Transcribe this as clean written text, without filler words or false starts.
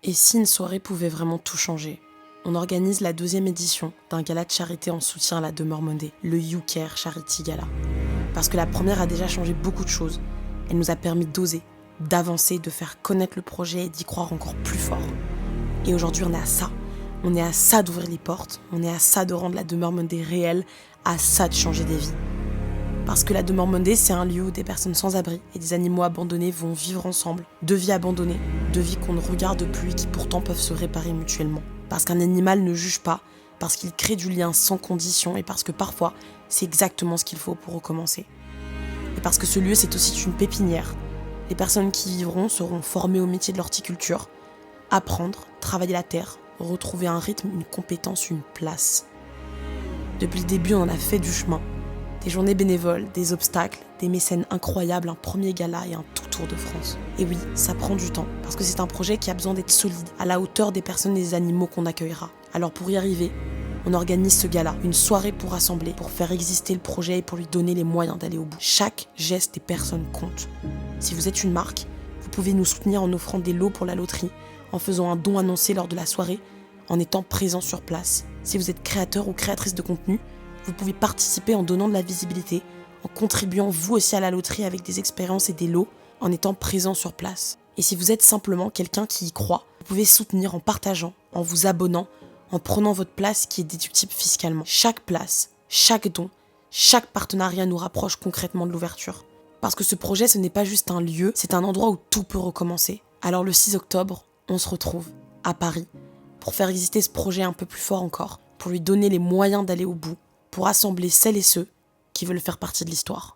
Et si une soirée pouvait vraiment tout changer? On organise la 2e édition d'un gala de charité en soutien à la demeure Mondé, le You Care Charity Gala. Parce que la première a déjà changé beaucoup de choses. Elle nous a permis d'oser, d'avancer, de faire connaître le projet et d'y croire encore plus fort. Et aujourd'hui, on est à ça. On est à ça d'ouvrir les portes, on est à ça de rendre la demeure Mondé réelle, à ça de changer des vies. Parce que la demeure Mondé, c'est un lieu où des personnes sans abri et des animaux abandonnés vont vivre ensemble. 2 vies abandonnées, 2 vies qu'on ne regarde plus et qui pourtant peuvent se réparer mutuellement. Parce qu'un animal ne juge pas, parce qu'il crée du lien sans condition et parce que parfois, c'est exactement ce qu'il faut pour recommencer. Et parce que ce lieu, c'est aussi une pépinière. Les personnes qui y vivront seront formées au métier de l'horticulture, apprendre, travailler la terre, retrouver un rythme, une compétence, une place. Depuis le début, on en a fait du chemin. Des journées bénévoles, des obstacles, des mécènes incroyables, un premier gala et un tout tour de France. Et oui, ça prend du temps, parce que c'est un projet qui a besoin d'être solide, à la hauteur des personnes et des animaux qu'on accueillera. Alors pour y arriver, on organise ce gala, une soirée pour rassembler, pour faire exister le projet et pour lui donner les moyens d'aller au bout. Chaque geste des personnes compte. Si vous êtes une marque, vous pouvez nous soutenir en offrant des lots pour la loterie, en faisant un don annoncé lors de la soirée, en étant présent sur place. Si vous êtes créateur ou créatrice de contenu, vous pouvez participer en donnant de la visibilité, en contribuant vous aussi à la loterie avec des expériences et des lots, en étant présent sur place. Et si vous êtes simplement quelqu'un qui y croit, vous pouvez soutenir en partageant, en vous abonnant, en prenant votre place qui est déductible fiscalement. Chaque place, chaque don, chaque partenariat nous rapproche concrètement de l'ouverture. Parce que ce projet, ce n'est pas juste un lieu, c'est un endroit où tout peut recommencer. Alors le 6 octobre, on se retrouve à Paris pour faire exister ce projet un peu plus fort encore, pour lui donner les moyens d'aller au bout, pour rassembler celles et ceux qui veulent faire partie de l'histoire.